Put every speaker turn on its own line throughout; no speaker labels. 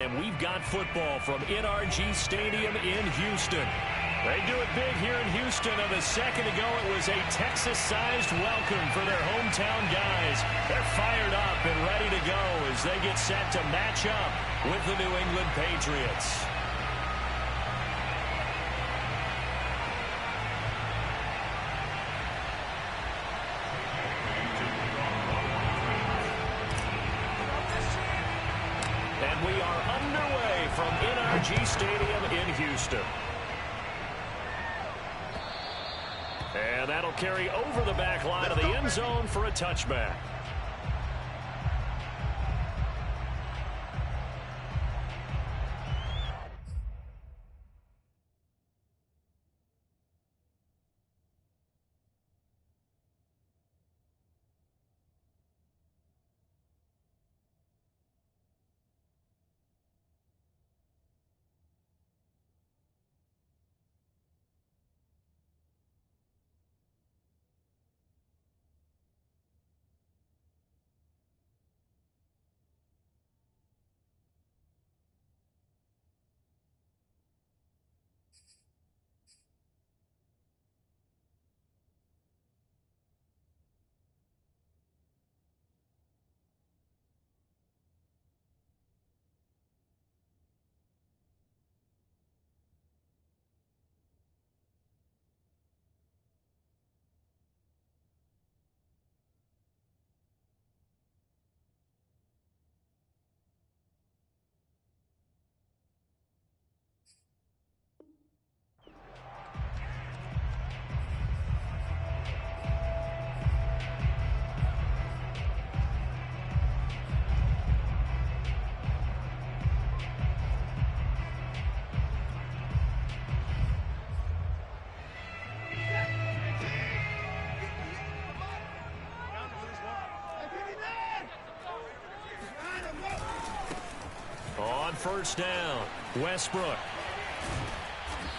And we've got football from NRG Stadium in Houston. They do it big here in Houston, and a second ago it was a Texas-sized welcome for their hometown guys. They're fired up and ready to go as they get set to match up with the New England Patriots. And we are underway from NRG Stadium in Houston. And that'll carry over the back line of the end zone for a touchback. On first down, Westbrook.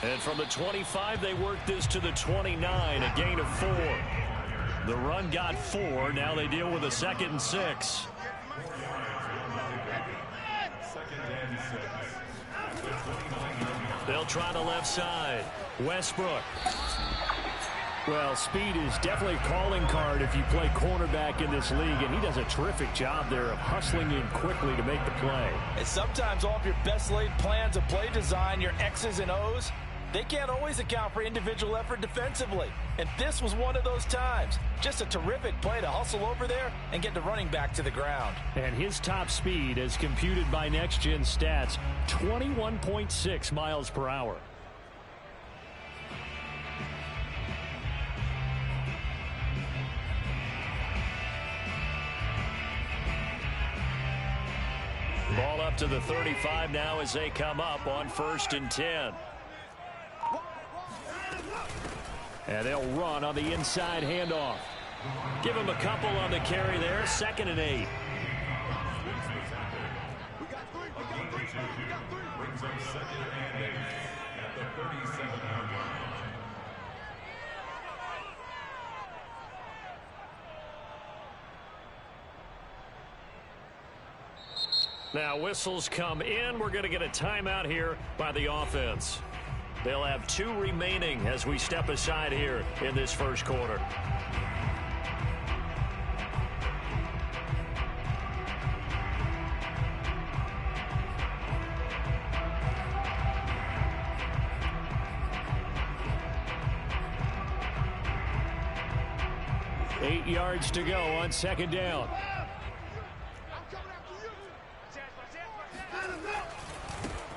And from the 25, they work this to the 29, a gain of 4. The run got 4. Now they deal with a 2nd and 6. They'll try the left side. Westbrook. Well, speed is definitely a calling card if you play cornerback in this league, and he does a terrific job there of hustling in quickly to make the play.
And sometimes all of your best laid plans of play design, your X's and O's, they can't always account for individual effort defensively. And this was one of those times. Just a terrific play to hustle over there and get the running back to the ground.
And his top speed, as computed by Next Gen Stats, 21.6 miles per hour. Ball up to the 35 now as they come up on 1st and 10. And they'll run on the inside handoff. Give him a couple on the carry there. 2nd and 8. Now whistles come in. We're going to get a timeout here by the offense. They'll have 2 remaining as we step aside here in this first quarter. Eight yards to go on 2nd down.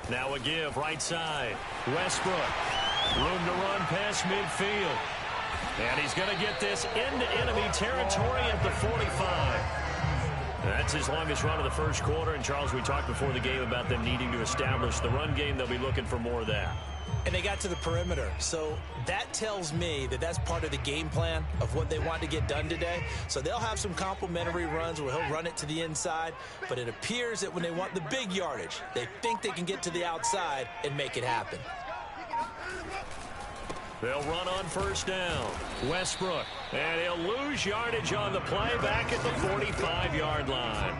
Now a give, right side. Westbrook. Room to run past midfield. And he's going to get this into enemy territory at the 45. That's his longest run of the first quarter. And, Charles, we talked before the game about them needing to establish the run game. They'll be looking for more of that.
And they got to the perimeter. So that tells me that that's part of the game plan of what they want to get done today. So they'll have some complementary runs where he'll run it to the inside. But it appears that when they want the big yardage, they think they can get to the outside and make it happen.
They'll run on first down. Westbrook. And he'll lose yardage on the play back at the 45-yard line.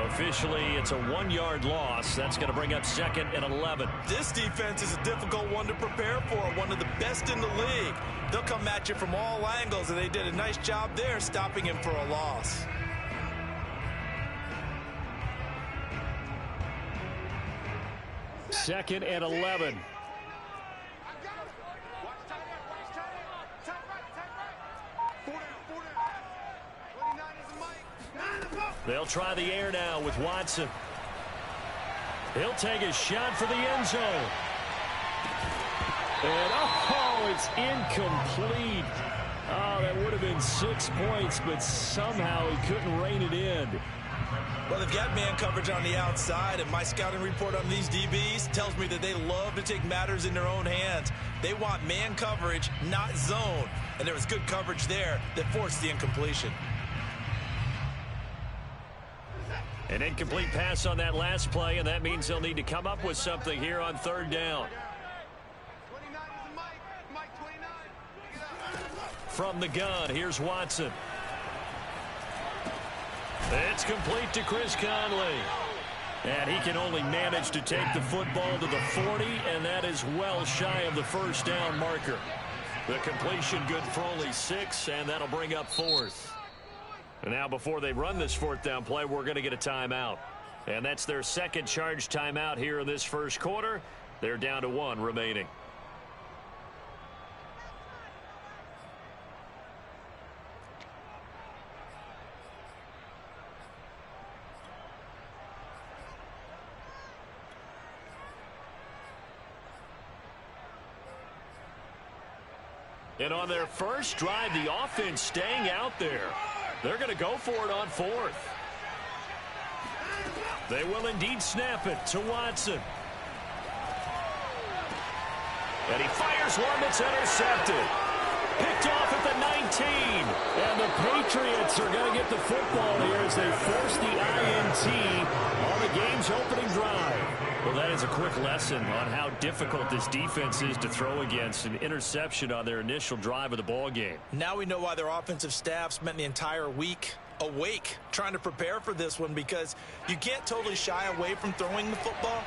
Officially, it's a 1-yard loss. That's going to bring up 2nd and 11.
This defense is a difficult one to prepare for, one of the best in the league. They'll come at you from all angles, and they did a nice job there stopping him for a loss.
Second and 11. They'll try the air now with Watson. He'll take a shot for the end zone. And, oh, it's incomplete. Oh, that would have been 6 points, but somehow he couldn't rein it in.
Well, they've got man coverage on the outside, and my scouting report on these DBs tells me that they love to take matters in their own hands. They want man coverage, not zone. And there was good coverage there that forced the incompletion.
An incomplete pass on that last play, and that means they'll need to come up with something here on 3rd down. From the gun, here's Watson. It's complete to Chris Conley. And he can only manage to take the football to the 40, and that is well shy of the 1st down marker. The completion good for only 6, and that'll bring up 4th. And now before they run this 4th down play, we're going to get a timeout. And that's their 2nd charge timeout here in this 1st quarter. They're down to 1 remaining. And on their first drive, the offense staying out there. They're going to go for it on 4th. They will indeed snap it to Watson. And he fires one that's intercepted. Picked off at the 19. And the Patriots are going to get the football here as they force the INT on the game's opening drive. Well, that is a quick lesson on how difficult this defense is to throw against. An interception on their initial drive of the ball game.
Now we know why their offensive staff spent the entire week awake trying to prepare for this one, because you can't totally shy away from throwing the football,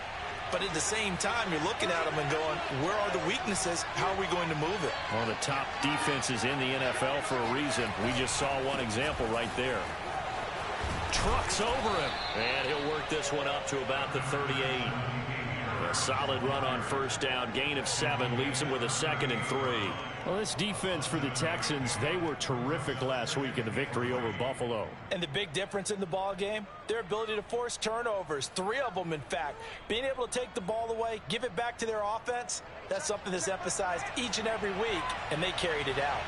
but at the same time you're looking at them and going, where are the weaknesses? How are we going to move it?
One of the top defenses in the NFL for a reason. We just saw one example right there. Trucks over him, and he'll work this one up to about the 38. A solid run on 1st down, gain of 7, leaves him with a 2nd and 3. Well, this defense for the Texans, they were terrific last week in the victory over Buffalo.
And the big difference in the ball game, their ability to force turnovers, 3 of them in fact. Being able to take the ball away, give it back to their offense, that's something that's emphasized each and every week, and they carried it out.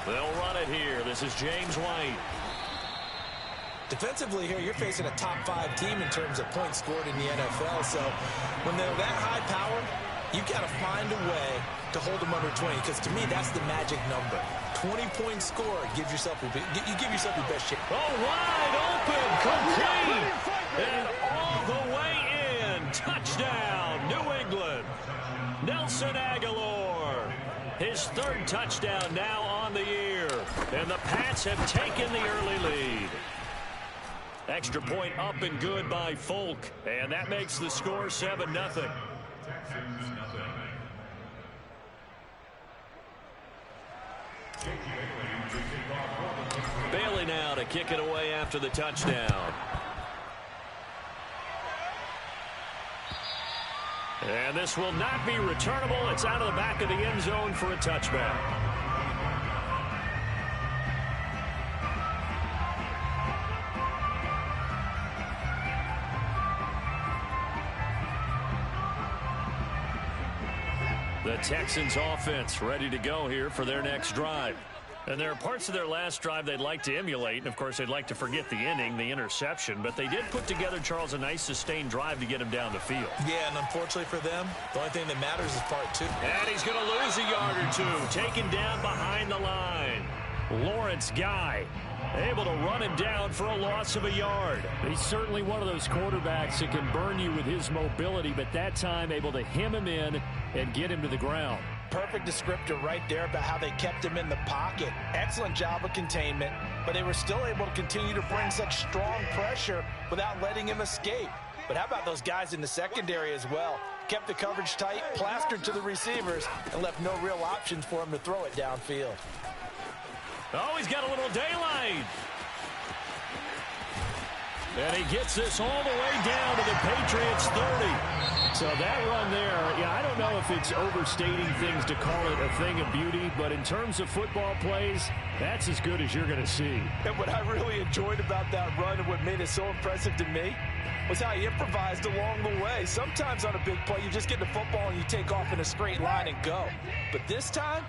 They'll run it here. This is James White.
Defensively here, you're facing a top 5 team in terms of points scored in the NFL. So when they're that high powered, you've got to find a way to hold them under 20, because to me, that's the magic number. 20 points scored. You give yourself your best shot.
Oh, wide open, complete, and all the way in. Touchdown, New England. Nelson Agholor. His 3rd touchdown now on the year. And the Pats have taken the early lead. Extra point up and good by Folk. And that makes the score 7-0. Bailey now to kick it away after the touchdown. And this will not be returnable. It's out of the back of the end zone for a touchback. The Texans offense ready to go here for their next drive. And there are parts of their last drive they'd like to emulate. And, of course, they'd like to forget the inning, the interception. But they did put together, Charles, a nice sustained drive to get him down the field.
Yeah, and unfortunately for them, the only thing that matters is part 2.
And he's going to lose a yard or 2. Taken down behind the line. Lawrence Guy able to run him down for a loss of a yard. He's certainly one of those quarterbacks that can burn you with his mobility, but that time able to hem him in and get him to the ground.
perfect descriptor right there about how they kept him in the pocket. Excellent job of containment, but they were still able to continue to bring such strong pressure without letting him escape. But how about those guys in the secondary as well? Kept the coverage tight, plastered to the receivers, and left no real options for him to throw it downfield.
Oh, he's got a little daylight. And he gets this all the way down to the Patriots 30. So that run there, yeah, I don't know if it's overstating things to call it a thing of beauty, but in terms of football plays, that's as good as you're going to see.
And what I really enjoyed about that run and what made it so impressive to me was how he improvised along the way. Sometimes on a big play, you just get the football and you take off in a straight line and go. But this time,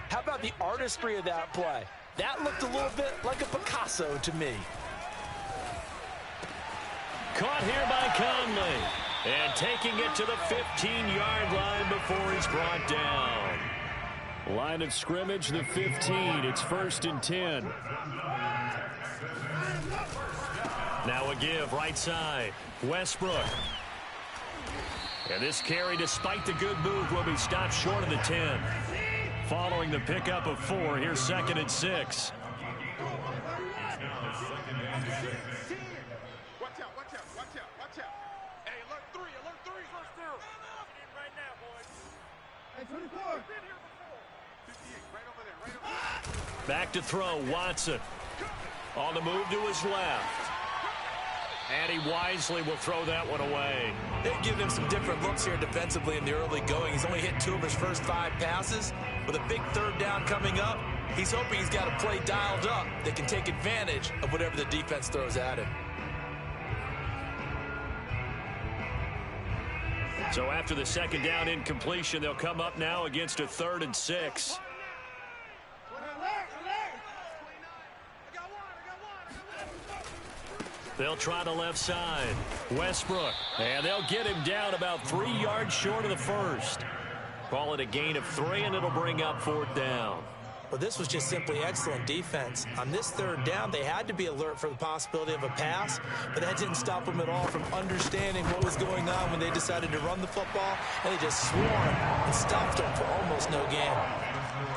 how about the artistry of that play? That looked a little bit like a Picasso to me.
Caught here by Conley. And taking it to the 15-yard line before he's brought down. Line of scrimmage, the 15. It's 1st and 10. Now a give right side. Westbrook. And this carry, despite the good move, will be stopped short of the 10. Following the pickup of 4, here's 2nd and 6. Back to throw, Watson. On the move to his left. And he wisely will throw that one away.
They've given him some different looks here defensively in the early going. He's only hit 2 of his first 5 passes. With a big 3rd down coming up, he's hoping he's got a play dialed up that can take advantage of whatever the defense throws at him.
So after the 2nd down incompletion, they'll come up now against a 3rd and 6. They'll try the left side. Westbrook. And they'll get him down about 3 yards short of the 1st. Call it a gain of 3, and it'll bring up 4th down.
Well, this was just simply excellent defense. On this 3rd down, they had to be alert for the possibility of a pass, but that didn't stop them at all from understanding what was going on when they decided to run the football, and they just swarmed and stopped them for almost no gain.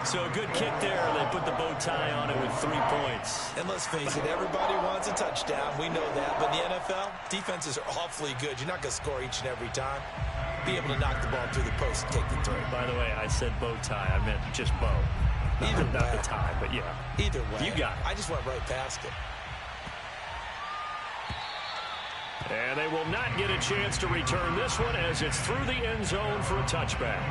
So a good kick there. They put the bow tie on it with 3 points.
And let's face it, everybody wants a touchdown. We know that. But in the NFL, defenses are awfully good. You're not going to score each and every time. Be able to knock the ball through the post and take the throw.
By the way, I said bow tie. I meant just bow.
Either way.
Not the tie, but yeah.
Either way.
You got it.
I just went right past it.
And they will not get a chance to return this one as it's through the end zone for a touchback.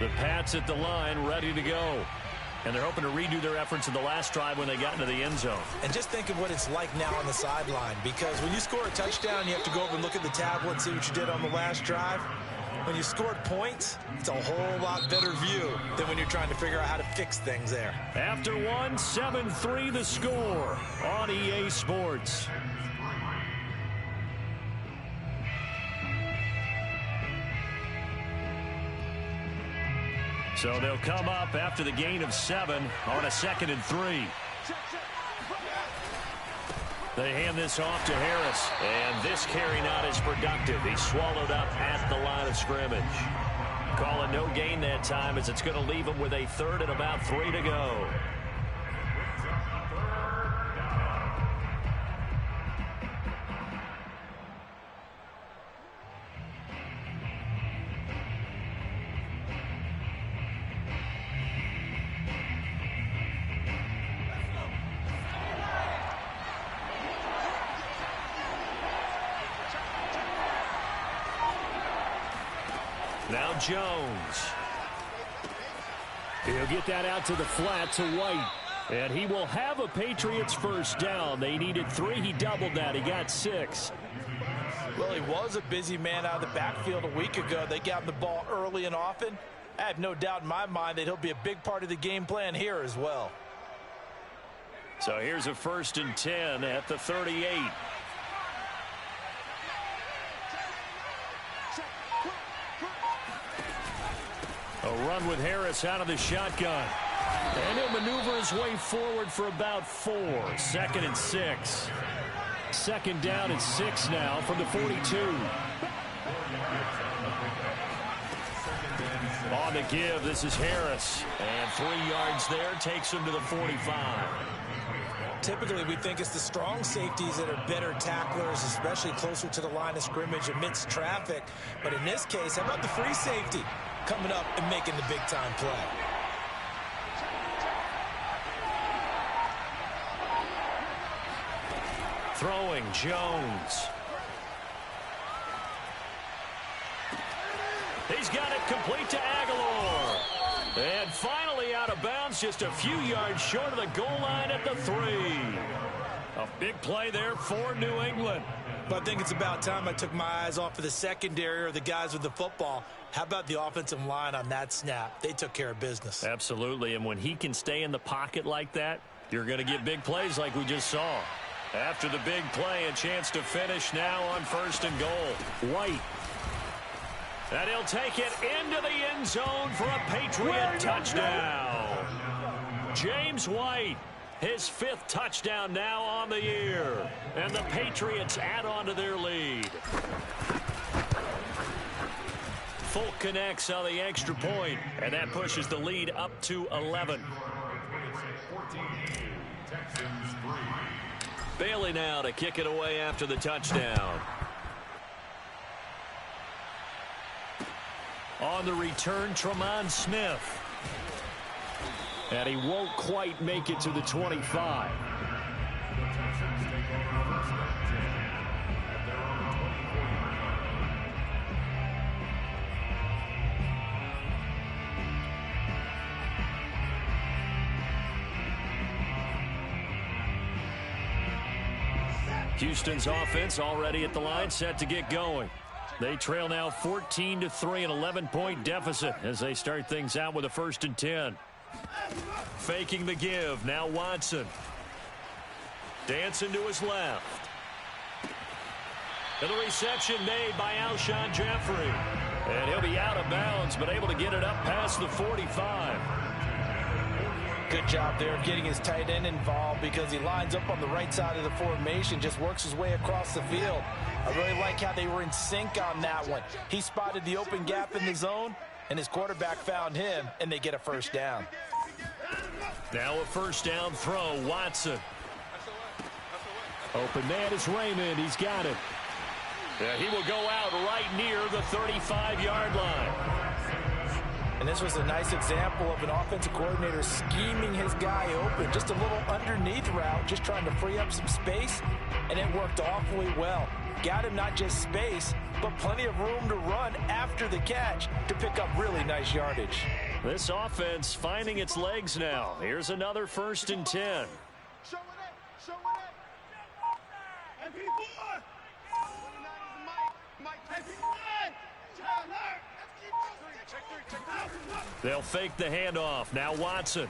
The Pats at the line, ready to go. And they're hoping to redo their efforts in the last drive when they got into the end zone.
And just think of what it's like now on the sideline, because when you score a touchdown, you have to go over and look at the tablet and see what you did on the last drive. When you scored points, it's a whole lot better view than when you're trying to figure out how to fix things there.
After 1, 7-3 the score on EA Sports. So they'll come up after the gain of 7 on a 2nd and 3. They hand this off to Harris. And this carry not as productive. He's swallowed up at the line of scrimmage. Calling no gain that time as it's going to leave him with a 3rd and about 3 to go. Now Jones. He'll get that out to the flat to White. And he will have a Patriots 1st down. They needed 3. He doubled that. He got 6.
Well, he was a busy man out of the backfield a week ago. They got him the ball early and often. I have no doubt in my mind that he'll be a big part of the game plan here as well.
So here's a 1st and 10 at the 38. A run with Harris out of the shotgun. And he'll maneuver his way forward for about 4. 2nd and 6. Second down and 6 now from the 42. On the give, this is Harris. And 3 yards there, takes him to the 45.
Typically, we think it's the strong safeties that are better tacklers, especially closer to the line of scrimmage amidst traffic. But in this case, how about the free safety coming up and making the big-time play?
Throwing, Jones. He's got it complete to Aguilar. And finally out of bounds, just a few yards short of the goal line at the 3. A big play there for New England.
But I think it's about time I took my eyes off of the secondary or the guys with the football. How about the offensive line on that snap? They took care of business.
Absolutely, and when he can stay in the pocket like that, you're going to get big plays like we just saw. After the big play, a chance to finish now on 1st and goal. White. And he'll take it into the end zone for a Patriot touchdown. James White, his 5th touchdown now on the year. And the Patriots add on to their lead. Folk connects on the extra point, and that pushes the lead up to 11. Bailey now to kick it away after the touchdown. On the return, Tremont Smith. And he won't quite make it to the 25. Houston's offense already at the line, set to get going. They trail now 14-3, an 11-point deficit as they start things out with a 1st and 10. Faking the give, now Watson. Dancing to his left. And the reception made by Alshon Jeffrey. And he'll be out of bounds, but able to get it up past the 45.
Good job there of getting his tight end involved because he lines up on the right side of the formation, just works his way across the field. I really like how they were in sync on that one. He spotted the open gap in the zone, and his quarterback found him, and they get a 1st down.
Now a 1st down throw, Watson. Open man is Raymond. He's got it. Yeah, he will go out right near the 35-yard line.
And this was a nice example of an offensive coordinator scheming his guy open. Just a little underneath route, just trying to free up some space, and it worked awfully well. Got him not just space, but plenty of room to run after the catch to pick up really nice yardage.
This offense finding its legs now. Here's another 1st and 10. They'll fake the handoff. Now Watson.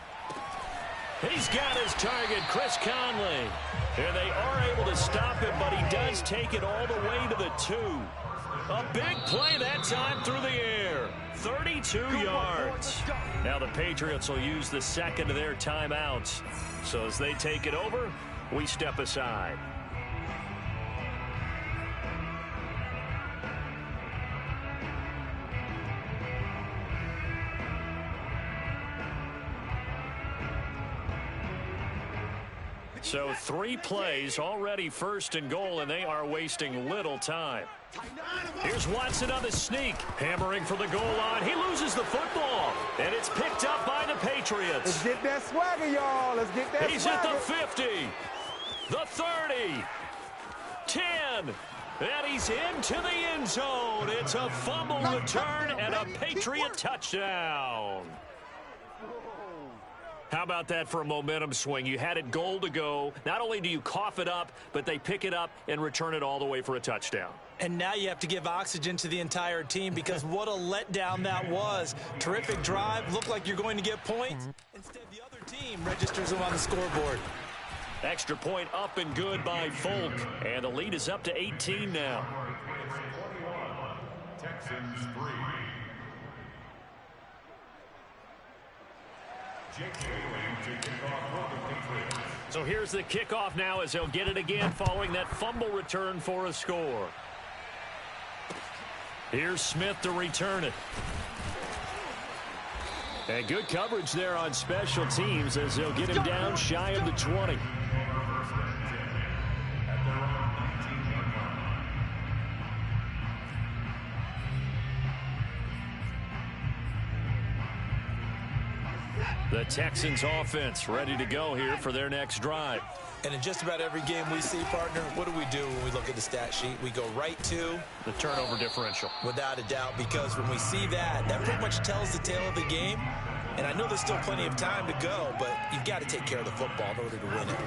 He's got his target, Chris Conley. And they are able to stop him, but he does take it all the way to the 2. A big play that time through the air. 32 yards. Now the Patriots will use the 2nd of their timeouts. So as they take it over, we step aside. So 3 plays, already 1st and goal, and they are wasting little time. Here's Watson on the sneak, hammering for the goal line. He loses the football, and it's picked up by the Patriots.
Let's get that swagger, y'all. Let's get that
He's
swagger.
at the 50, the 30, 10, and he's into the end zone. It's a fumble return and a Patriot touchdown. How about that for a momentum swing? You had it goal to go. Not only do you cough it up, but they pick it up and return it all the way for a touchdown.
And now you have to give oxygen to the entire team because what a letdown that was. Terrific drive. Looked like you're going to get points. Instead, the other team registers them on the scoreboard.
Extra point up and good by Folk. And the lead is up to 18 now.
Texans 3.
So here's the kickoff now as he'll get it again following that fumble return for a score. Here's Smith to return it. And good coverage there on special teams as they'll get him down shy of the 20. The Texans offense ready to go here for their next drive.
And in just about every game we see, partner, what do we do when we look at the stat sheet? We go right to
the turnover differential.
Without a doubt, because when we see that, that pretty much tells the tale of the game. And I know there's still plenty of time to go, but you've got to take care of the football in order to win it.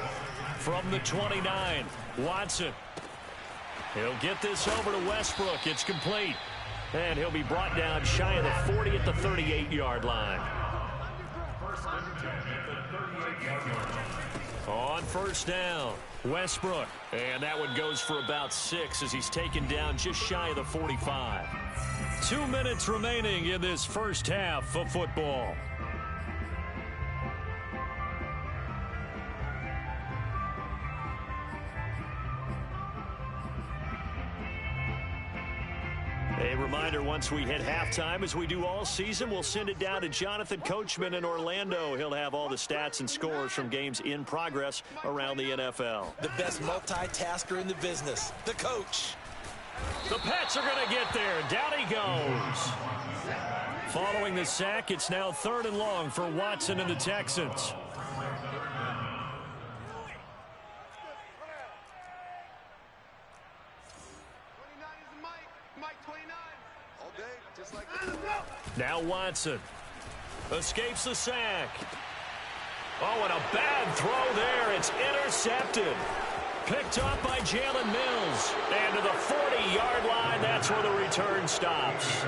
From the 29, Watson. He'll get this over to Westbrook. It's complete. And he'll be brought down shy of the 40 at the 38-yard line. On first down, Westbrook. And that one goes for about 6 as he's taken down just shy of the 45. 2 minutes remaining in this first half of football. A reminder, once we hit halftime, as we do all season, we'll send it down to Jonathan Coachman in Orlando. He'll have all the stats and scores from games in progress around the NFL.
The best multitasker in the business, the coach.
The Pats are going to get there. Down he goes. Following the sack, it's now 3rd and long for Watson and the Texans. Now Watson escapes the sack. Oh, and a bad throw there. It's intercepted. Picked up by Jalen Mills. And to the 40-yard line, that's where the return stops.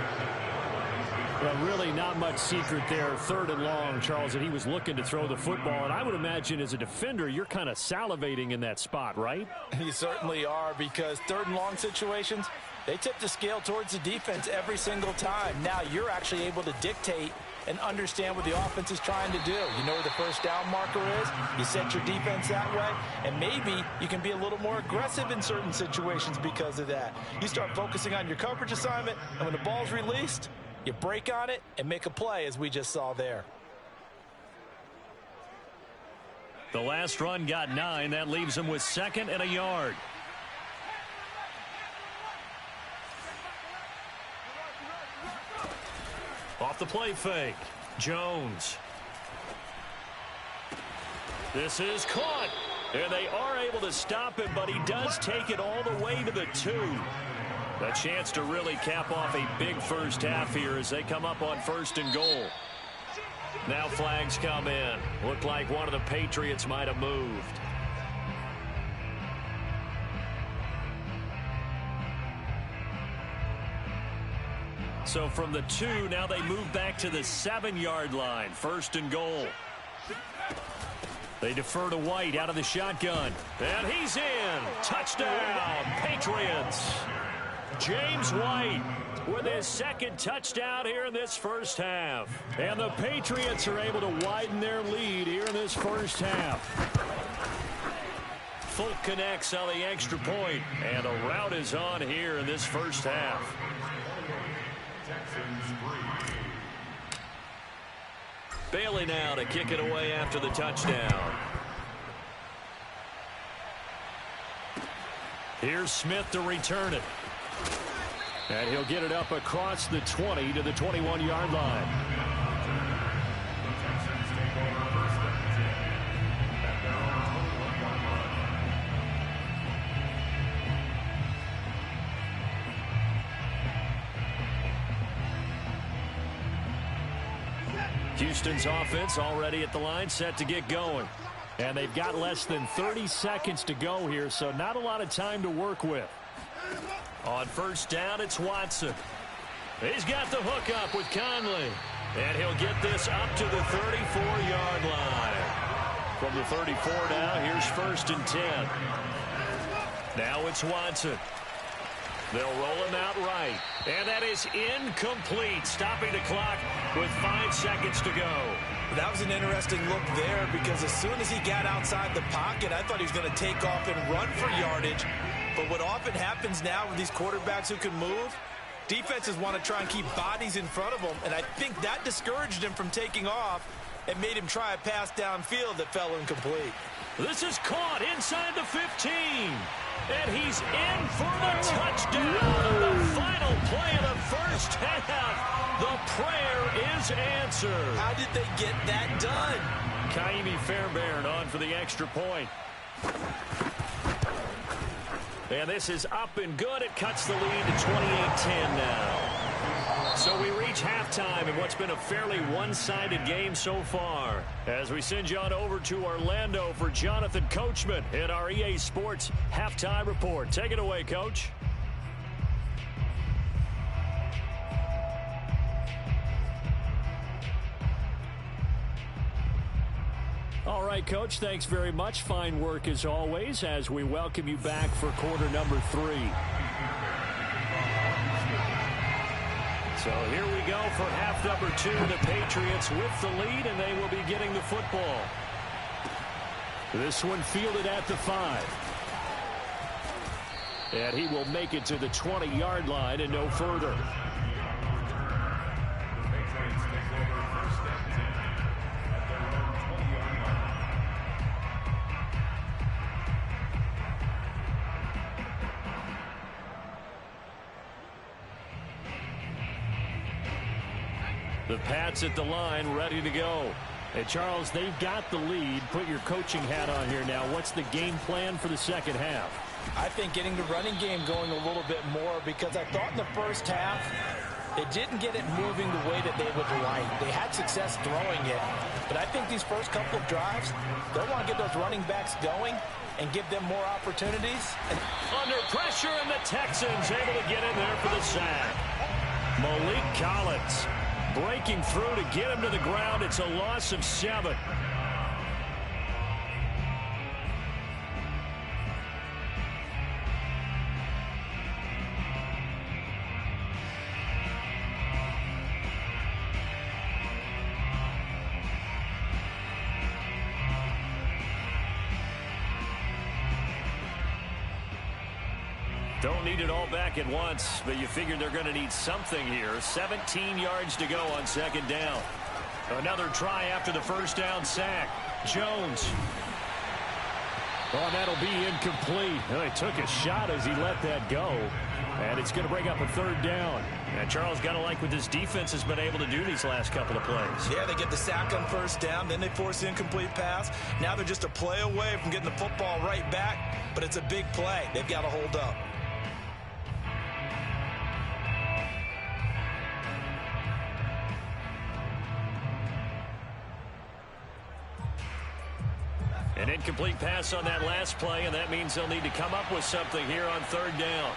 Well, really not much secret there. 3rd and long, Charles, and he was looking to throw the football. And I would imagine as a defender, you're kind of salivating in that spot, right?
You certainly are, because 3rd and long situations, they tip the scale towards the defense every single time. Now you're actually able to dictate and understand what the offense is trying to do. You know where the first down marker is. You set your defense that way, and maybe you can be a little more aggressive in certain situations because of that. You start focusing on your coverage assignment, and when the ball's released, you break on it and make a play, as we just saw there.
The last run got 9. That leaves him with 2nd and a yard. Off the play fake, Jones. This is caught, and they are able to stop him, but he does take it all the way to the 2. A chance to really cap off a big first half here as they come up on 1st and goal. Now flags come in. Looked like one of the Patriots might have moved. So from the 2, now they move back to the 7-yard line. 1st and goal. They defer to White out of the shotgun. And he's in. Touchdown, Patriots. James White with his 2nd touchdown here in this first half. And the Patriots are able to widen their lead here in this first half. Folk connects on the extra point, and a rout is on here in this first half. Bailey now to kick it away after the touchdown. Here's Smith to return it. And he'll get it up across the 20 to the 21-yard line. Houston's offense already at the line, set to get going. And they've got less than 30 seconds to go here, so not a lot of time to work with. On first down, it's Watson. He's got the hook up with Conley. And he'll get this up to the 34-yard line. From the 34 now, here's 1st and 10. Now it's Watson. They'll roll him out right. And that is incomplete, stopping the clock with 5 seconds to go.
That was an interesting look there because as soon as he got outside the pocket, I thought he was going to take off and run for yardage. But what often happens now with these quarterbacks who can move, defenses want to try and keep bodies in front of them, and I think that discouraged him from taking off and made him try a pass downfield that fell incomplete.
This is caught inside the 15. And he's in for the touchdown. The final play of the first half. The prayer is answered.
How did they get that done?
Kaimi Fairbairn on for the extra point. And this is up and good. It cuts the lead to 28-10 now. So we reach halftime in what's been a fairly one-sided game so far. As we send you on over to Orlando for Jonathan Coachman in our EA Sports Halftime Report. Take it away, Coach. All right, Coach, thanks very much. Fine work as always as we welcome you back for quarter number 3. So here we go for half number 2. The Patriots with the lead, and they will be getting the football. This one fielded at the 5. And he will make it to the 20-yard line and no further. The Pats at the line, ready to go. Hey, Charles, they've got the lead. Put your coaching hat on here now. What's the game plan for the second half?
I think getting the running game going a little bit more because I thought in the first half they didn't get it moving the way that they would like. They had success throwing it, but I think these first couple of drives, they'll want to get those running backs going and give them more opportunities.
Under pressure, and the Texans able to get in there for the sack. Malik Collins breaking through to get him to the ground. It's a loss of 7. Don't need it all back at once, but you figure they're going to need something here. 17 yards to go on second down. Another try after the first down sack. Jones. Oh, that'll be incomplete. Well, he took a shot as he let that go. And it's going to bring up a third down. And Charles, got to like what this defense has been able to do these last couple of plays.
Yeah, they get the sack on first down, then they force the incomplete pass. Now they're just a play away from getting the football right back, but it's a big play. They've got to hold up.
An incomplete pass on that last play, and that means they'll need to come up with something here on third down.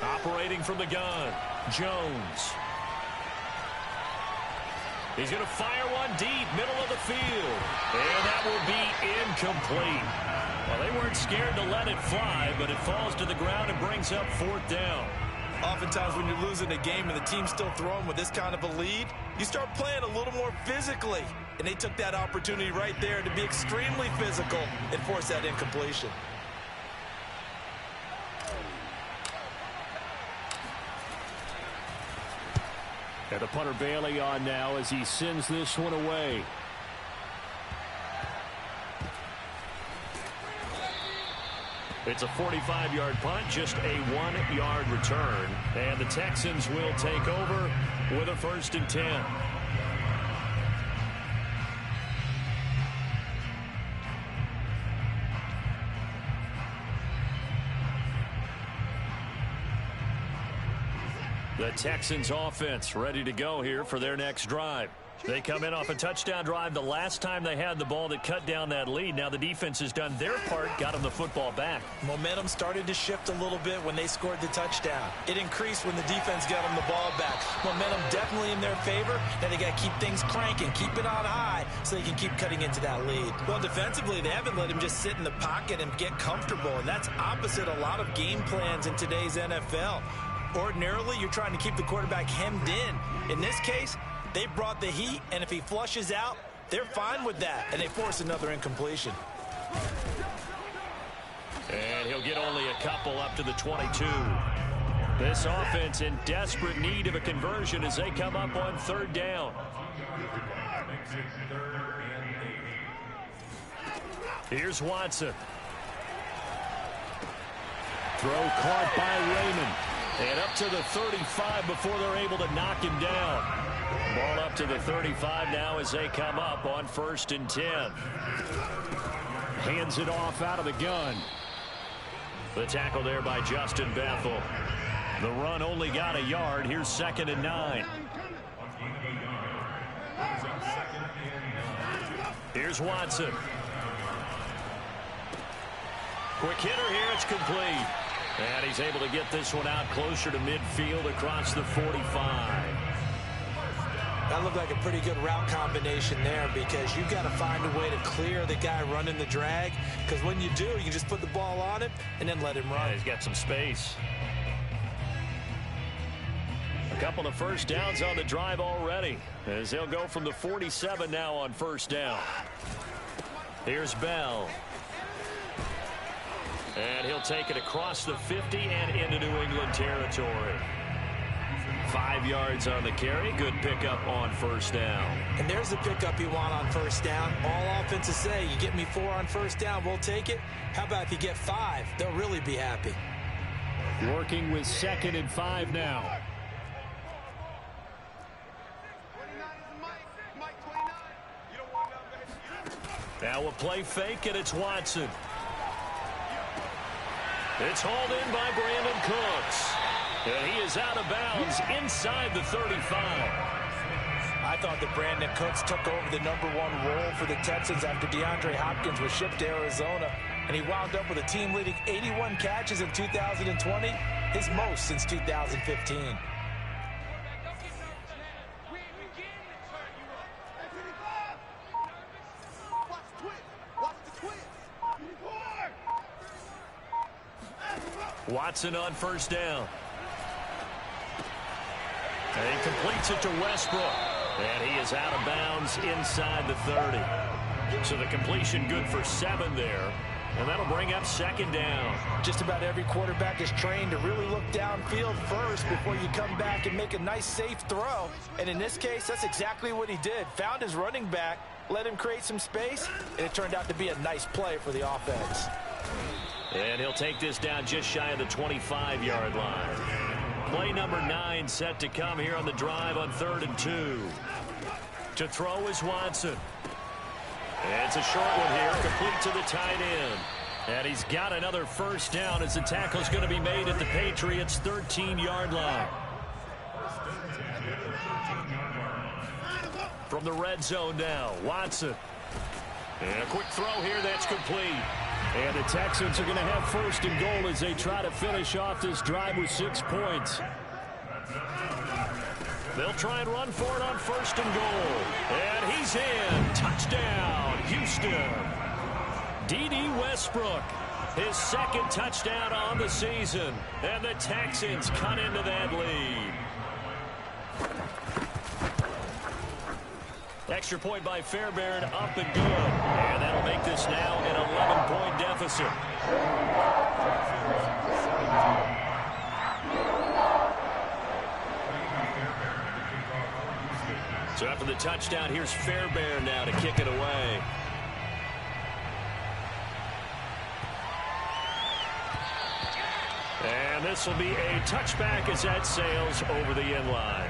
Operating from the gun, Jones. He's going to fire one deep, middle of the field. And that will be incomplete. Well, they weren't scared to let it fly, but it falls to the ground and brings up fourth down.
Oftentimes when you're losing a game and the team's still throwing with this kind of a lead, you start playing a little more physically. And they took that opportunity right there to be extremely physical and force that incompletion.
And the punter Bailey on now as he sends this one away. It's a 45-yard punt, just a 1-yard return. And the Texans will take over with a 1st and 10. The Texans offense ready to go here for their next drive. They come in off a touchdown drive the last time they had the ball that cut down that lead. Now the defense has done their part, got them the football back.
Momentum started to shift a little bit when they scored the touchdown. It increased when the defense got them the ball back. Momentum definitely in their favor. Now they got to keep things cranking, keep it on high so they can keep cutting into that lead. Well, defensively, they haven't let him just sit in the pocket and get comfortable, and that's opposite a lot of game plans in today's NFL. Ordinarily, you're trying to keep the quarterback hemmed in. In this case, they brought the heat, and if he flushes out, they're fine with that, and they force another incompletion.
And he'll get only a couple up to the 22. This offense in desperate need of a conversion as they come up on third down. Here's Watson. Throw caught by Raymond. And up to the 35 before they're able to knock him down. Ball up to the 35 now as they come up on 1st and 10. Hands it off out of the gun. The tackle there by Justin Bethel. The run only got a yard. Here's 2nd and 9. Here's Watson. Quick hitter here. It's complete. And he's able to get this one out closer to midfield across the 45.
That looked like a pretty good route combination there because you've got to find a way to clear the guy running the drag, because when you do, you can just put the ball on him and then let him run.
Yeah, he's got some space. A couple of first downs on the drive already as they'll go from the 47 now on 1st down. Here's Bell. And he'll take it across the 50 and into New England territory. 5 yards on the carry. Good pickup on 1st down.
And there's the pickup you want on 1st down. All offenses say, you get me 4 on 1st down, we'll take it. How about if you get 5? They'll really be happy.
Working with 2nd and 5 now. Now a play fake, and it's Watson. It's hauled in by Brandon Cooks. And he is out of bounds inside the 35.
I thought that Brandon Cooks took over the #1 role for the Texans after DeAndre Hopkins was shipped to Arizona. And he wound up with a team-leading 81 catches in 2020, his most since 2015.
Watson on 1st down. And he completes it to Westbrook. And he is out of bounds inside the 30. So the completion good for 7 there. And that'll bring up 2nd down.
Just about every quarterback is trained to really look downfield first before you come back and make a nice, safe throw. And in this case, that's exactly what he did. Found his running back, let him create some space, and it turned out to be a nice play for the offense.
And he'll take this down just shy of the 25-yard line. Play number 9 set to come here on the drive on 3rd and 2. To throw is Watson. And it's a short one here, complete to the tight end. And he's got another 1st down as the tackle's going to be made at the Patriots' 13-yard line. From the red zone now, Watson. And a quick throw here that's complete. And the Texans are going to have 1st and goal as they try to finish off this drive with 6 points. They'll try and run for it on 1st and goal. And he's in. Touchdown, Houston. D.D. Westbrook, his 2nd touchdown on the season. And the Texans cut into that lead. Extra point by Fairbairn, up and good. And that'll make this now an 11-point deficit. So after the touchdown, here's Fairbairn now to kick it away. And this will be a touchback as that sails over the end line.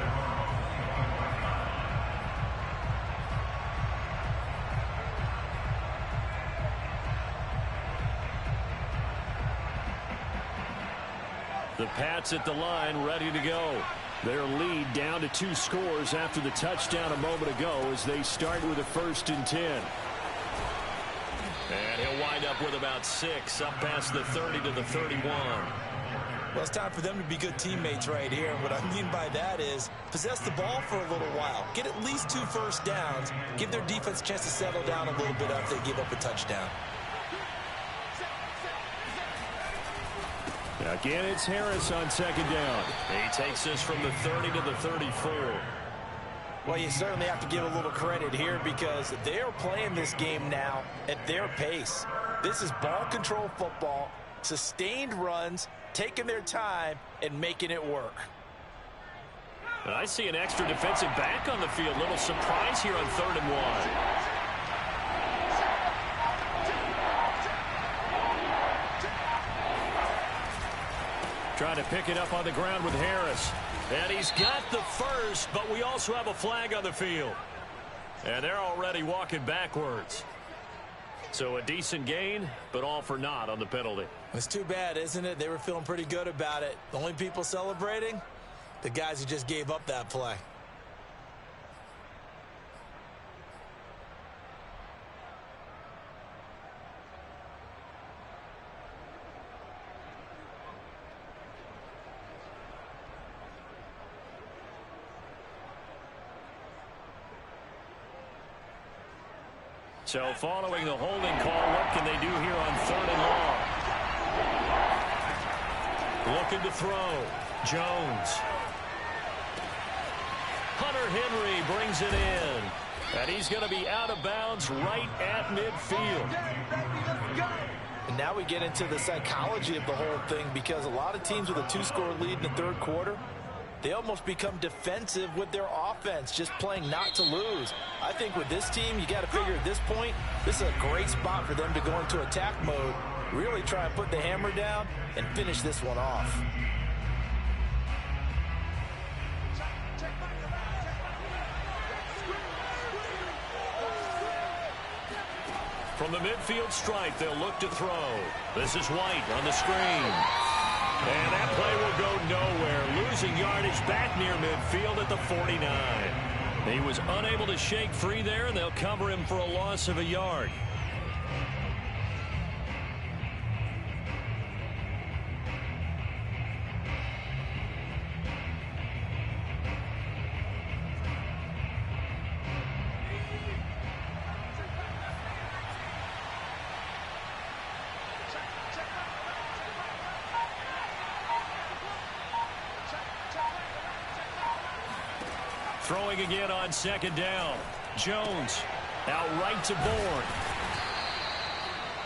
The Pats at the line, ready to go. Their lead down to 2 scores after the touchdown a moment ago as they start with a 1st and 10. And he'll wind up with about 6 up past the 30 to the 31.
Well, it's time for them to be good teammates right here. And what I mean by that is possess the ball for a little while. Get at least 2 first downs. Give their defense a chance to settle down a little bit after they give up a touchdown.
Again, it's Harris on 2nd down. He takes this from the 30 to the 34.
Well, you certainly have to give a little credit here because they're playing this game now at their pace. This is ball control football, sustained runs, taking their time, and making it work.
I see an extra defensive back on the field. Little surprise here on 3rd and 1. Trying to pick it up on the ground with Harris. And he's got the first, but we also have a flag on the field. And they're already walking backwards. So a decent gain, but all for naught on the penalty.
It's too bad, isn't it? They were feeling pretty good about it. The only people celebrating, the guys who just gave up that play.
So following the holding call, what can they do here on 3rd and long? Looking to throw. Jones. Hunter Henry brings it in. And he's going to be out of bounds right at midfield.
And now we get into the psychology of the whole thing because a lot of teams with a 2-score lead in the 3rd quarter, they almost become defensive with their offense, just playing not to lose. I think with this team, you got to figure at this point, this is a great spot for them to go into attack mode, really try and put the hammer down and finish this one off.
From the midfield stripe, they'll look to throw. This is White on the screen. And that play will go nowhere. Losing yardage back near midfield at the 49. He was unable to shake free there, and they'll cover him for a loss of a yard. Throwing again on 2nd down. Jones out right to Bourne.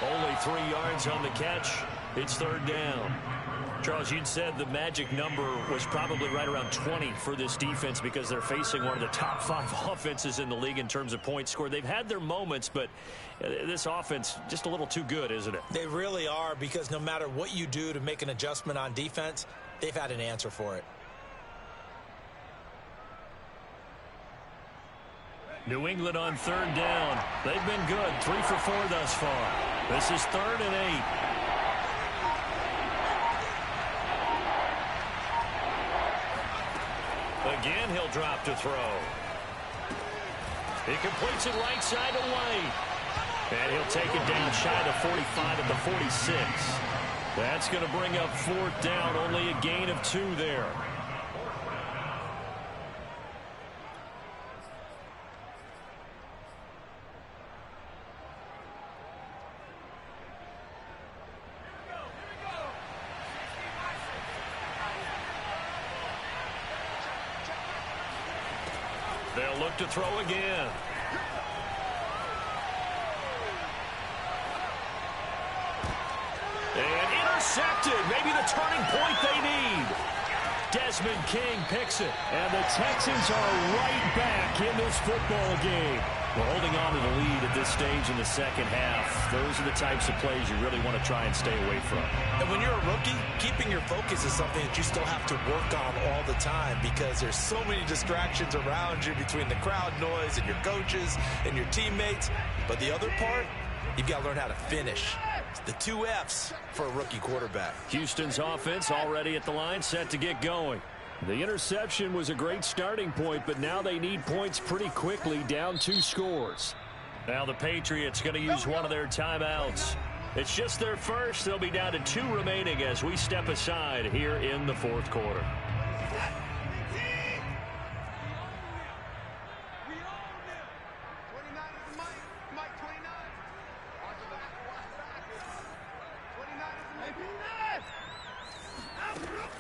Only 3 yards on the catch. It's 3rd down. Charles, you'd said the magic number was probably right around 20 for this defense because they're facing one of the top 5 offenses in the league in terms of points scored. They've had their moments, but this offense just a little too good, isn't it?
They really are because no matter what you do to make an adjustment on defense, they've had an answer for it.
New England on 3rd down. They've been good. 3 for 4 thus far. This is 3rd and 8. Again, he'll drop to throw. He completes it right side to White. And he'll take it down shy of the 45 at the 46. That's going to bring up 4th down. Only a gain of 2 there. They'll look to throw again. And intercepted. Maybe the turning point they need. Desmond King picks it. And the Texans are right back in this football game. We're holding on to the lead at this stage in the 2nd half. Those are the types of plays you really want to try and stay away from.
And when you're a rookie, keeping your focus is something that you still have to work on all the time because there's so many distractions around you between the crowd noise and your coaches and your teammates. But the other part, you've got to learn how to finish. It's the 2 F's for a rookie quarterback.
Houston's offense already at the line, set to get going. The interception was a great starting point, but now they need points pretty quickly, down 2 scores. Now the Patriots going to use one of their timeouts. It's just their first. They'll be down to 2 remaining as we step aside here in the fourth quarter.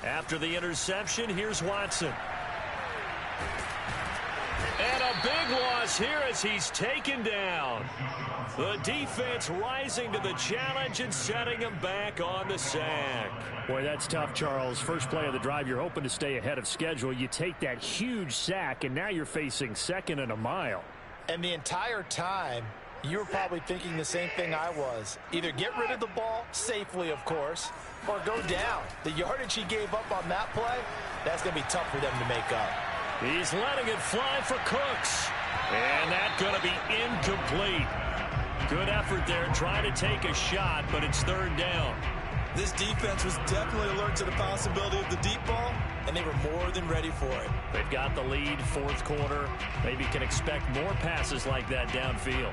After the interception, here's Watson. And a big loss here as he's taken down. The defense rising to the challenge and setting him back on the sack.
Boy, that's tough, Charles. First play of the drive, you're hoping to stay ahead of schedule. You take that huge sack, and now you're facing 2nd and a mile.
And the entire time, you were probably thinking the same thing I was. Either get rid of the ball, safely, of course, or go down. The yardage he gave up on that play, that's going to be tough for them to make up.
He's letting it fly for Cooks. And that's going to be incomplete. Good effort there trying to take a shot, but it's 3rd down.
This defense was definitely alert to the possibility of the deep ball, and they were more than ready for it.
They've got the lead, 4th quarter. Maybe can expect more passes like that downfield.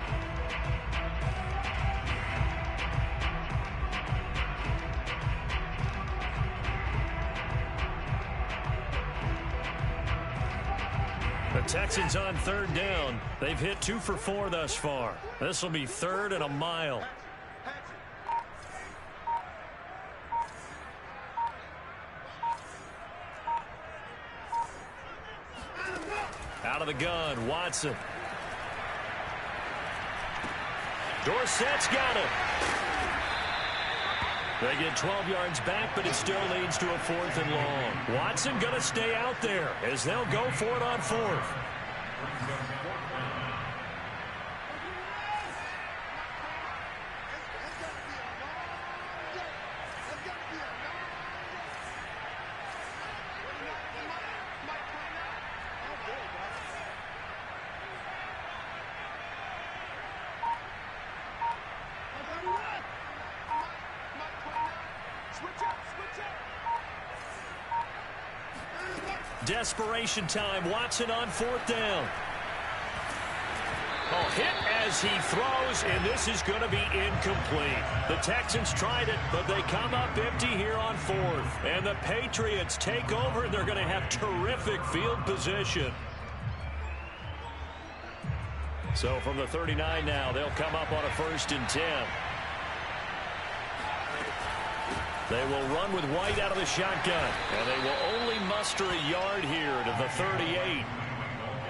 The Texans on 3rd down. They've hit 2 for 4 thus far. This will be 3rd and a mile. Out of the gun, Watson. Dorsett's got it. They get 12 yards back, but it still leads to a 4th and long. Watson going to stay out there as they'll go for it on 4th. Desperation time. Watson on 4th down. Oh, hit as he throws, and this is going to be incomplete. The Texans tried it, but they come up empty here on 4th. And the Patriots take over, and they're going to have terrific field position. So from the 39 now, they'll come up on a 1st and 10. They will run with White out of the shotgun, and they will only muster a yard here to the 38.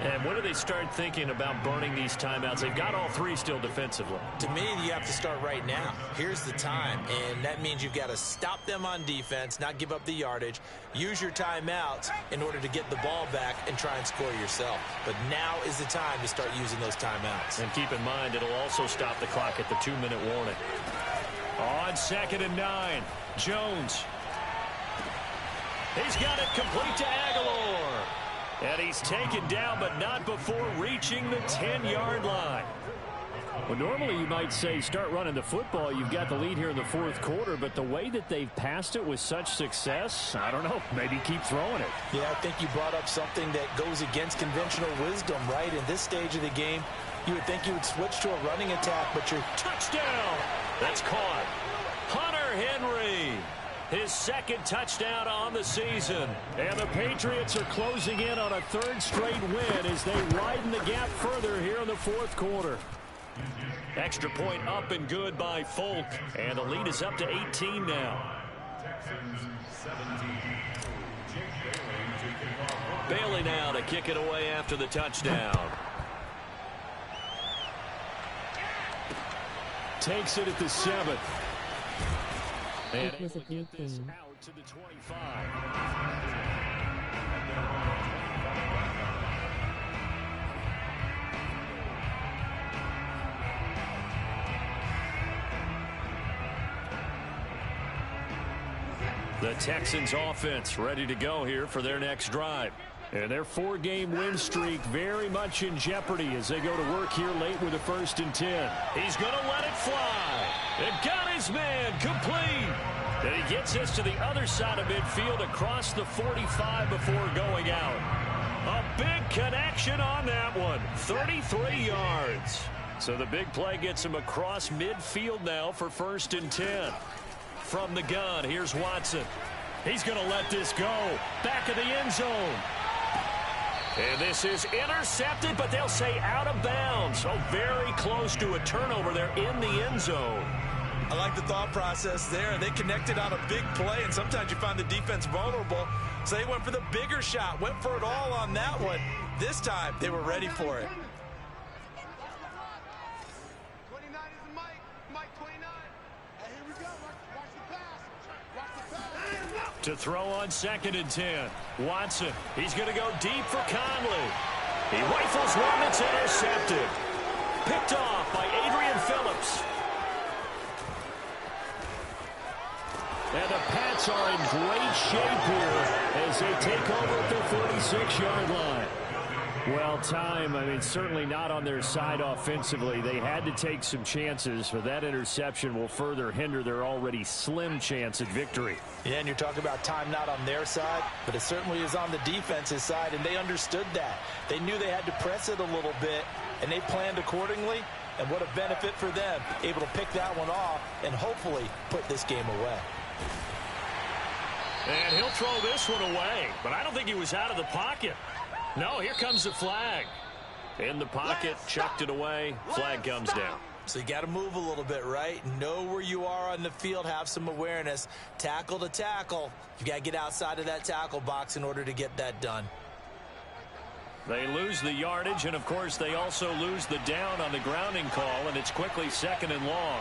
And when do they start thinking about burning these timeouts? They've got all 3 still defensively.
To me, you have to start right now. Here's the time, and that means you've got to stop them on defense, not give up the yardage, use your timeouts in order to get the ball back and try and score yourself. But now is the time to start using those timeouts.
And keep in mind, it'll also stop the clock at the 2-minute warning. On 2nd and 9, Jones. He's got it complete to Aguilar. And he's taken down, but not before reaching the 10-yard line.
Well, normally you might say start running the football. You've got the lead here in the 4th quarter, but the way that they've passed it with such success, I don't know, maybe keep throwing it.
Yeah, I think you brought up something that goes against conventional wisdom, right? In this stage of the game, you would think you would switch to a running attack, but you're...
Touchdown! That's caught. Hunter Henry. His 2nd touchdown on the season.
And the Patriots are closing in on a 3rd straight win as they widen the gap further here in the 4th quarter.
Extra point up and good by Folk. And the lead is up to 18 now. Bailey now to kick it away after the touchdown.
Takes it at the 7th.
And able to get this out to the 25. The Texans offense ready to go here for their next drive.
And their 4-game win streak very much in jeopardy as they go to work here late with a 1st and 10.
He's going to let it fly. And got his man complete. And he gets this to the other side of midfield across the 45 before going out. A big connection on that one. 33 yards. So the big play gets him across midfield now for 1st and 10. From the gun, here's Watson. He's going to let this go. Back of the end zone. And this is intercepted, but they'll say out of bounds. So very close to a turnover there in the end zone.
I like the thought process there. They connected on a big play, and sometimes you find the defense vulnerable. So they went for the bigger shot, went for it all on that one. This time, they were ready for it.
29 is Mike 29. Hey, here we go. Watch the pass. Watch the pass.
To throw on 2nd and 10. Watson, he's going to go deep for Conley. He rifles one that's intercepted. Picked off by Adrian Phillips. And the Pats are in great shape here as they take over at their 46-yard line. Well, time, certainly not on their side offensively. They had to take some chances, but that interception will further hinder their already slim chance at victory.
Yeah, and you're talking about time not on their side, but it certainly is on the defense's side, and they understood that. They knew they had to press it a little bit, and they planned accordingly, and what a benefit for them, able to pick that one off and hopefully put this game away.
And he'll throw this one away, but I don't think he was out of the pocket. No, here comes the flag. In the pocket, chucked it away, flag comes down.
So you got to move a little bit, right? Know where you are on the field, have some awareness. Tackle to tackle. You got to get outside of that tackle box in order to get that done.
They lose the yardage, and of course they also lose the down on the grounding call, and it's quickly 2nd and long.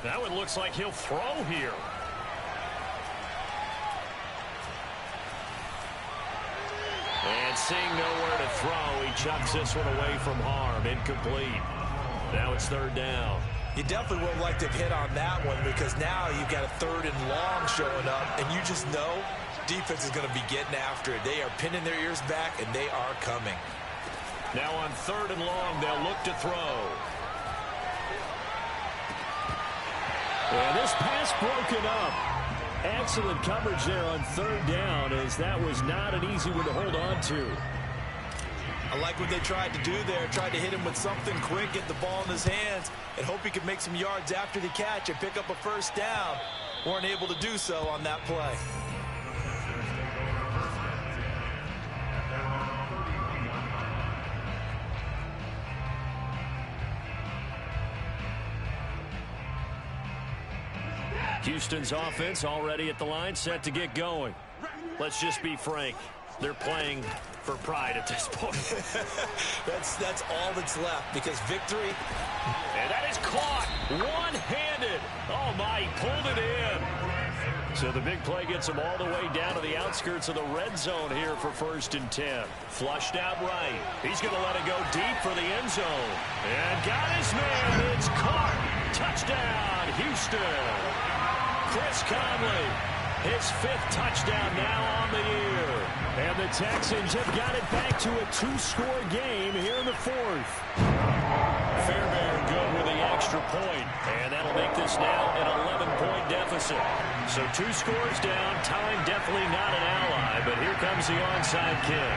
Now it looks like he'll throw here. And seeing nowhere to throw, he chucks this one away from harm. Incomplete. Now it's 3rd down.
You definitely would like to hit on that one because now you've got a 3rd and long showing up, and you just know defense is going to be getting after it. They are pinning their ears back, and they are coming.
Now on 3rd and long, they'll look to throw. And this pass broken up. Excellent coverage there on 3rd down, as that was not an easy one to hold on to.
I like what they tried to do there. Tried to hit him with something quick, get the ball in his hands, and hope he could make some yards after the catch and pick up a 1st down. Weren't able to do so on that play.
Houston's offense already at the line, set to get going. Let's just be frank. They're playing for pride at this point.
That's all that's left, because victory.
And that is caught one-handed. Oh, my, he pulled it in. So the big play gets him all the way down to the outskirts of the red zone here for 1st and 10. Flushed out right. He's going to let it go deep for the end zone. And got his man. It's caught. Touchdown, Houston. Chris Conley, his 5th touchdown now on the year. And the Texans have got it back to a 2-score game here in the 4th. Fairbairn good with the extra point, and that'll make this now an 11-point deficit. So 2 scores down, time definitely not an ally, but here comes the onside kick.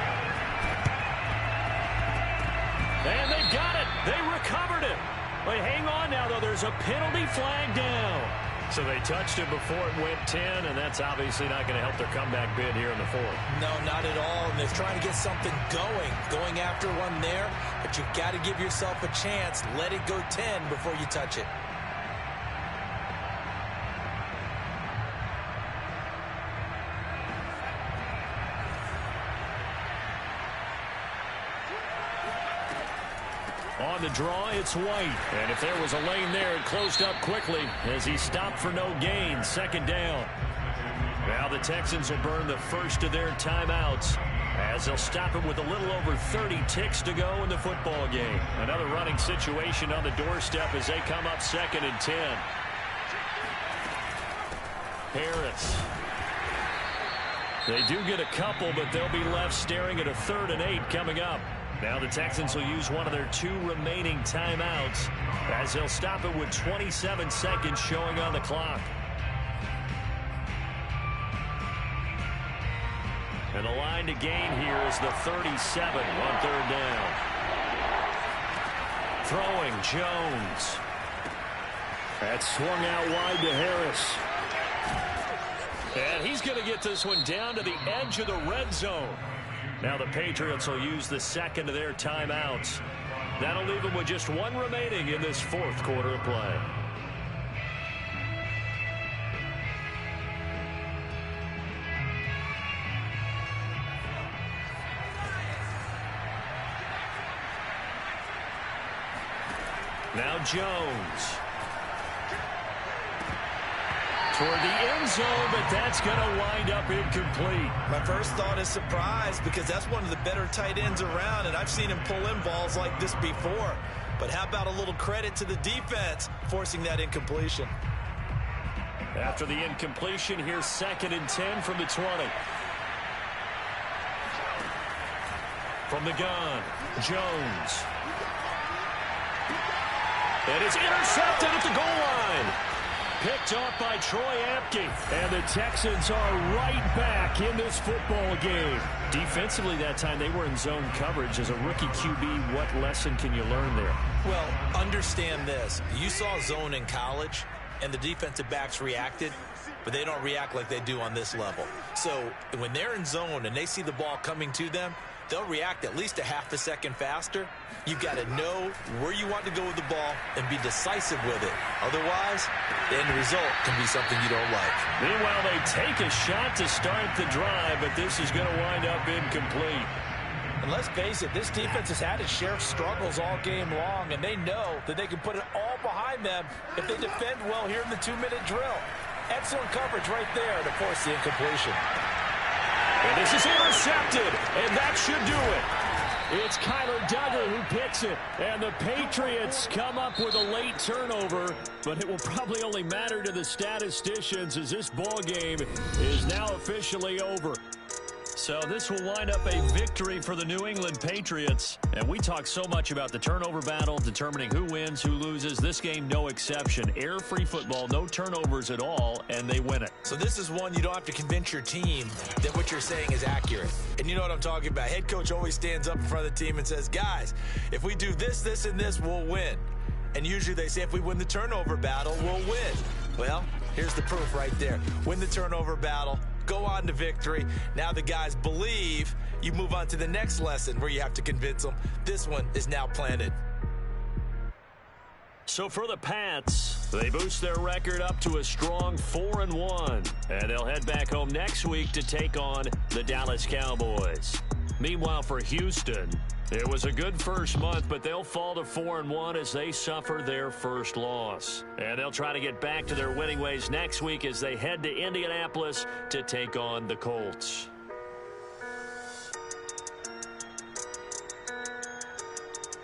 And they've got it. They recovered it. But hang on now, though. There's a penalty flag down. So they touched it before it went 10, and that's obviously not going to help their comeback bid here in the 4th.
No, not at all. And they're trying to get something going after one there. But you've got to give yourself a chance. Let it go 10 before you touch it.
On the draw, it's White. And if there was a lane there, it closed up quickly as he stopped for no gain. 2nd down. Now the Texans will burn the first of their timeouts as they'll stop it with a little over 30 ticks to go in the football game. Another running situation on the doorstep as they come up 2nd and 10. Harris. They do get a couple, but they'll be left staring at a 3rd and 8 coming up. Now the Texans will use one of their 2 remaining timeouts as they'll stop it with 27 seconds showing on the clock. And the line to gain here is the 37 on 3rd down. Throwing Jones.
That swung out wide to Harris.
And he's going to get this one down to the edge of the red zone. Now the Patriots will use the 2nd of their timeouts. That'll leave them with just 1 remaining in this 4th quarter of play. Now Jones. Toward the end zone, but that's going to wind up incomplete.
My first thought is surprise because that's one of the better tight ends around, and I've seen him pull in balls like this before. But how about a little credit to the defense forcing that incompletion?
After the incompletion, here's 2nd and 10 from the 20. From the gun, Jones. And it's intercepted at the goal line. Picked off by Troy Apke.
And the Texans are right back in this football game.
Defensively that time, they were in zone coverage. As a rookie QB, what lesson can you learn there?
Well, understand this. You saw zone in college, and the defensive backs reacted, but they don't react like they do on this level. So when they're in zone and they see the ball coming to them, they'll react at least a half a second faster. You've got to know where you want to go with the ball and be decisive with it. Otherwise, the end result can be something you don't like.
Meanwhile, they take a shot to start the drive, but this is going to wind up incomplete.
And let's face it, this defense has had its share of struggles all game long, and they know that they can put it all behind them if they defend well here in the 2-minute drill. Excellent coverage right there to force the incompletion.
And this is intercepted, and that should do it.
It's Kyler Duggar who picks it, and the Patriots come up with a late turnover, but it will probably only matter to the statisticians as this ball game is now officially over.
So this will wind up a victory for the New England Patriots. And we talk so much about the turnover battle, determining who wins, who loses. This game, no exception. Error-free football, no turnovers at all, and they win it.
So this is one you don't have to convince your team that what you're saying is accurate. And you know what I'm talking about. Head coach always stands up in front of the team and says, guys, if we do this, this, and this, we'll win. And usually they say if we win the turnover battle, we'll win. Well, here's the proof right there. Win the turnover battle. Go on to victory. Now the guys believe. You move on to the next lesson where you have to convince them. This one is now planted.
So for the Pats, they boost their record up to a strong 4-1. And they'll head back home next week to take on the Dallas Cowboys. Meanwhile, for Houston, it was a good first month, but they'll fall to 4-1 as they suffer their first loss. And they'll try to get back to their winning ways next week as they head to Indianapolis to take on the Colts.